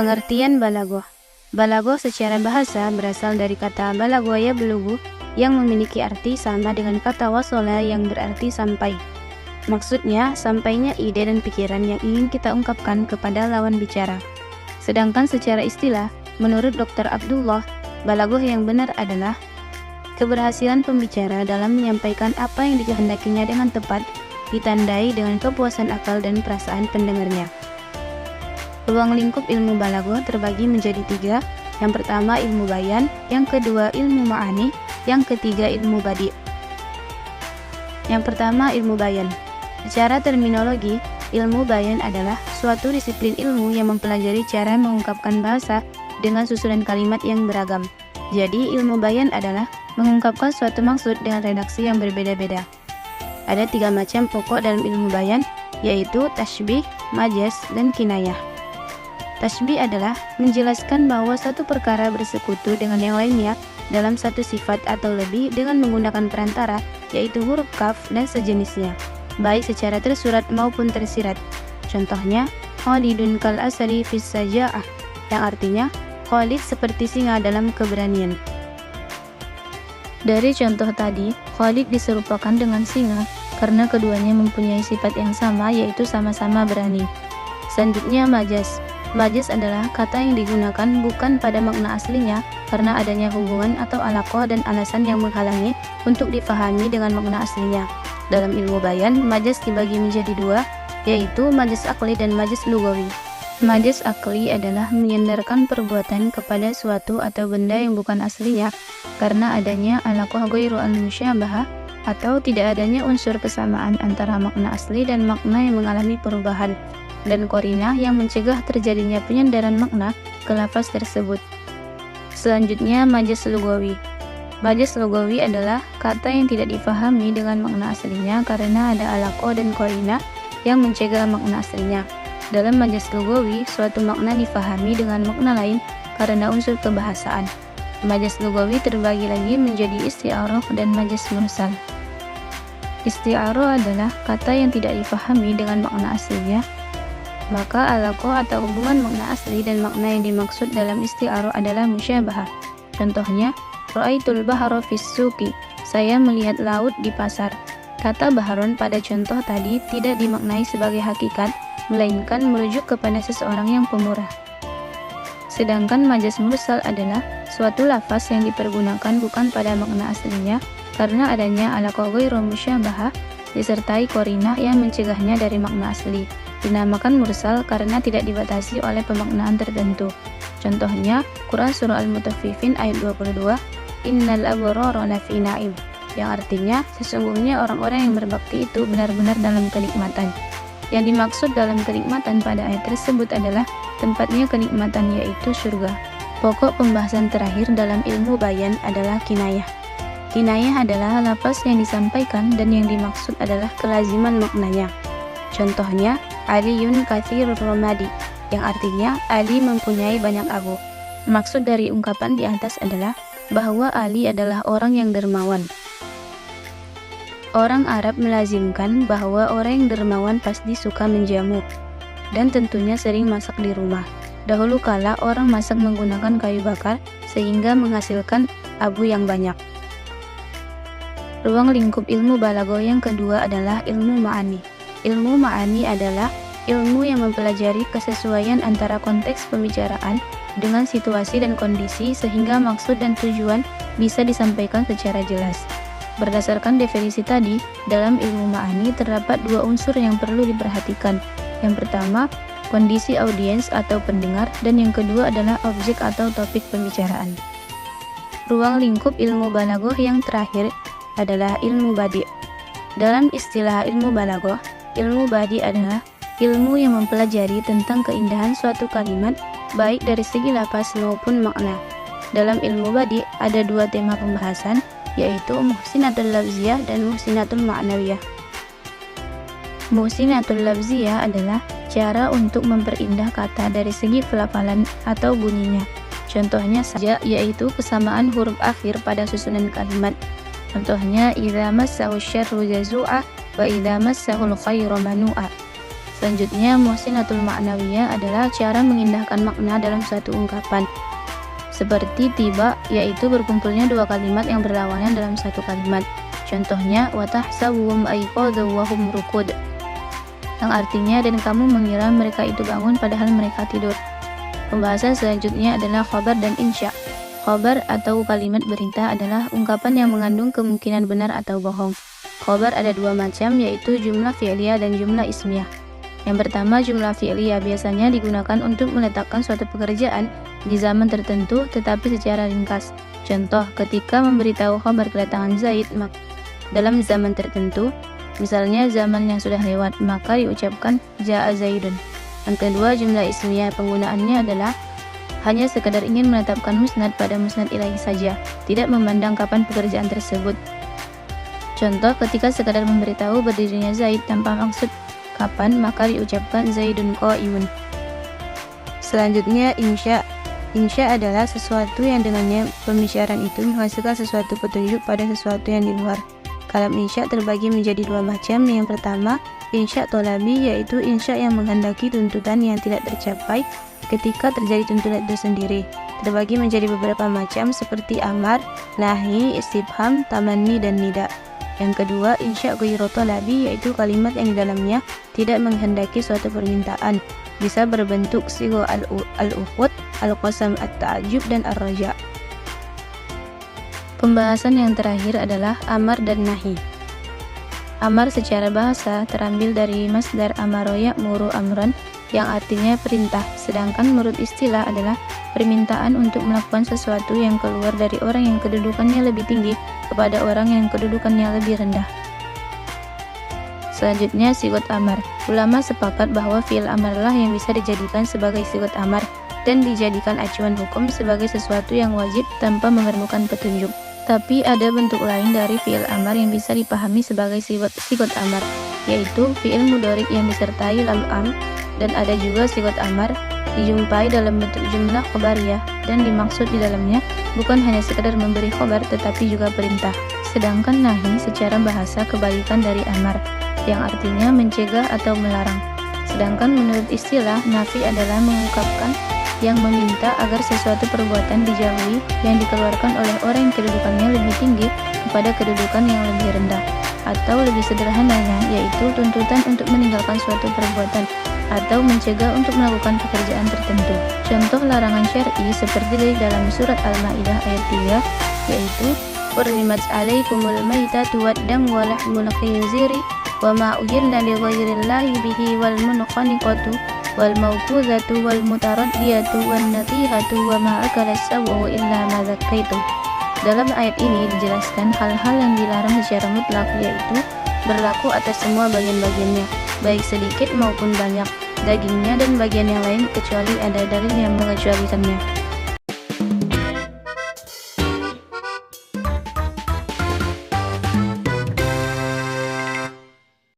Pengertian balaghah. Balaghah secara bahasa berasal dari kata balagha yablughu yang memiliki arti sama dengan kata wasala yang berarti sampai. Maksudnya, sampainya ide dan pikiran yang ingin kita ungkapkan kepada lawan bicara. Sedangkan secara istilah, menurut Dr. Abdullah, balaghah yang benar adalah keberhasilan pembicara dalam menyampaikan apa yang dikehendakinya dengan tepat, ditandai dengan kepuasan akal dan perasaan pendengarnya. Ruang lingkup ilmu balaghah terbagi menjadi 3. Yang pertama ilmu bayan, yang kedua ilmu ma'ani, yang ketiga ilmu badi'. Yang pertama ilmu bayan. Secara terminologi, ilmu bayan adalah suatu disiplin ilmu yang mempelajari cara mengungkapkan bahasa dengan susunan kalimat yang beragam. Jadi, ilmu bayan adalah mengungkapkan suatu maksud dengan redaksi yang berbeda-beda. Ada 3 macam pokok dalam ilmu bayan, yaitu tasybih, majaz, dan kinayah. Tasybih adalah menjelaskan bahwa satu perkara bersekutu dengan yang lainnya dalam satu sifat atau lebih dengan menggunakan perantara, yaitu huruf kaf dan sejenisnya, baik secara tersurat maupun tersirat. Contohnya, Khalidun kal asali fis saja'ah, yang artinya Khalid seperti singa dalam keberanian. Dari contoh tadi, Khalid diserupakan dengan singa karena keduanya mempunyai sifat yang sama, yaitu sama-sama berani. Selanjutnya majaz. Majaz adalah kata yang digunakan bukan pada makna aslinya karena adanya hubungan atau alaqah dan alasan yang menghalangi untuk difahami dengan makna aslinya. Dalam ilmu bayan, majaz dibagi menjadi 2, yaitu majaz akli dan majaz lugawi. Majaz akli adalah menyandarkan perbuatan kepada suatu atau benda yang bukan aslinya karena adanya alaqah ghairu al-musyabahah atau tidak adanya unsur kesamaan antara makna asli dan makna yang mengalami perubahan, dan qarinah yang mencegah terjadinya penyandaran makna ke lafaz tersebut. Selanjutnya majaz lugawi. Majaz lugawi adalah kata yang tidak difahami dengan makna aslinya karena ada alaqah dan qarinah yang mencegah makna aslinya. Dalam majaz lugawi, suatu makna difahami dengan makna lain karena unsur kebahasaan. Majaz lugawi terbagi lagi menjadi isti'arah dan majaz mursal. Isti'arah adalah kata yang tidak difahami dengan makna aslinya, maka alaqah atau hubungan makna asli dan makna yang dimaksud dalam isti'arah adalah musyabahah. Contohnya, ra'aitul bahra fis suqi, saya melihat laut di pasar. Kata baharon pada contoh tadi tidak dimaknai sebagai hakikat, melainkan merujuk kepada seseorang yang pemurah. Sedangkan majaz mursal adalah suatu lafaz yang dipergunakan bukan pada makna aslinya karena adanya alaqah ghairu musyabahah disertai qarinah yang mencegahnya dari makna asli. Dinamakan mursal karena tidak dibatasi oleh pemaknaan tertentu. Contohnya, Quran Surah Al-Mutaffifin ayat 22, Innal abrara lafi na'im, yang artinya, sesungguhnya orang-orang yang berbakti itu benar-benar dalam kenikmatan. Yang dimaksud dalam kenikmatan pada ayat tersebut adalah tempatnya kenikmatan, yaitu surga. Pokok pembahasan terakhir dalam ilmu bayan adalah kinayah. Kinayah adalah lafaz yang disampaikan dan yang dimaksud adalah kelaziman maknanya. Contohnya, Aliyun katsirur ramadi, yang artinya Ali mempunyai banyak abu. Maksud dari ungkapan di atas adalah bahwa Ali adalah orang yang dermawan. Orang Arab melazimkan bahwa orang yang dermawan pasti suka menjamu dan tentunya sering masak di rumah. Dahulu kala orang masak menggunakan kayu bakar sehingga menghasilkan abu yang banyak. Ruang lingkup ilmu balaghah yang kedua adalah ilmu ma'ani. Ilmu ma'ani adalah ilmu yang mempelajari kesesuaian antara konteks pembicaraan dengan situasi dan kondisi sehingga maksud dan tujuan bisa disampaikan secara jelas. Berdasarkan definisi tadi, dalam ilmu ma'ani terdapat 2 unsur yang perlu diperhatikan. Yang pertama, kondisi audiens atau pendengar, dan yang kedua adalah objek atau topik pembicaraan. Ruang lingkup ilmu balaghah yang terakhir adalah ilmu badi'. Dalam istilah ilmu balaghah, ilmu badi' adalah ilmu yang mempelajari tentang keindahan suatu kalimat baik dari segi lafaz maupun makna. Dalam ilmu badi' ada 2 tema pembahasan, yaitu muhsinatul lafziyah dan muhsinatul ma'nawiyah. Muhsinatul lafziyah adalah cara untuk memperindah kata dari segi pelafalan atau bunyinya. Contohnya saja yaitu kesamaan huruf akhir pada susunan kalimat. Contohnya idza massahu syarru jazu'a wa idza massahul khairu manu'a. Selanjutnya, muhsinatul ma'nawiyah adalah cara mengindahkan makna dalam suatu ungkapan. Seperti tiba, yaitu berkumpulnya dua kalimat yang berlawanan dalam satu kalimat. Contohnya, watahsabuhum aiqadhu wa hum rukud, yang artinya dan kamu mengira mereka itu bangun padahal mereka tidur. Pembahasan selanjutnya adalah khabar dan insya. Khabar atau kalimat berita adalah ungkapan yang mengandung kemungkinan benar atau bohong. Khabar ada dua macam, yaitu jumlah fi'liyah dan jumlah ismiyah. Yang pertama, jumlah fi'liyah biasanya digunakan untuk meletakkan suatu pekerjaan di zaman tertentu tetapi secara ringkas. Contoh, ketika memberitahu khabar kedatangan Zaid dalam zaman tertentu, misalnya zaman yang sudah lewat, maka diucapkan ja'a Zaidun. Yang kedua, jumlah ismiyah, penggunaannya adalah hanya sekadar ingin menetapkan musnad pada musnad ilaih saja, tidak memandang kapan pekerjaan tersebut. Contoh, ketika sekadar memberitahu berdirinya Zaid tanpa maksud kapan, maka diucapkan Zaidun qa'imun. Selanjutnya, insya. Insya adalah sesuatu yang dengannya pembicaraan itu menghasilkan sesuatu petunjuk pada sesuatu yang di luar. Kalam insya terbagi menjadi dua macam. Yang pertama, insya tolabi, yaitu insya yang menghendaki tuntutan yang tidak tercapai ketika terjadi tuntutan itu sendiri. Terbagi menjadi beberapa macam seperti amar, nahi, istifham, tamanni, dan nida. Yang kedua, insya ghairu tolabi, yaitu kalimat yang di dalamnya tidak menghendaki suatu permintaan. Bisa berbentuk sigho al-uqud, al-qasam, at-ta'ajub, dan ar-raja. Pembahasan yang terakhir adalah amar dan nahi. Amar secara bahasa terambil dari masdar amaro ya'muru amran, yang artinya perintah, sedangkan menurut istilah adalah permintaan untuk melakukan sesuatu yang keluar dari orang yang kedudukannya lebih tinggi kepada orang yang kedudukannya lebih rendah. Selanjutnya, sigot amar. Ulama sepakat bahwa fi'il amarlah yang bisa dijadikan sebagai sigot amar dan dijadikan acuan hukum sebagai sesuatu yang wajib tanpa memerlukan petunjuk. Tapi ada bentuk lain dari fi'il amar yang bisa dipahami sebagai sigot amar, yaitu fi'il mudhorik yang disertai lam am, dan ada juga sigot amar dijumpai dalam bentuk jumlah khobariyah dan dimaksud di dalamnya bukan hanya sekedar memberi khobar tetapi juga perintah. Sedangkan nahi secara bahasa kebalikan dari amar, yang artinya mencegah atau melarang. Sedangkan menurut istilah, nafi adalah mengungkapkan yang meminta agar sesuatu perbuatan dijauhi yang dikeluarkan oleh orang yang kedudukannya lebih tinggi kepada kedudukan yang lebih rendah. Atau lebih sederhananya, yaitu tuntutan untuk meninggalkan suatu perbuatan atau mencegah untuk melakukan pekerjaan tertentu. Contoh larangan syar'i seperti dari dalam surat Al-Maidah ayat 3, yaitu Hurrimat 'alaikumul maitatu wad-damu wa lahmul khinziri wa ma uhilla li ghairillahi bihi wal munkhaniqatu wal mawqudhatu wal mutaraddiyatu wan natihatu wa ma akala as-sawu illa ma zakkaitum. Dalam ayat ini dijelaskan hal-hal yang dilarang secara mutlak, yaitu berlaku atas semua bagian-bagiannya, baik sedikit maupun banyak, dagingnya dan bagian yang lain, kecuali ada dalil yang mengecualikannya.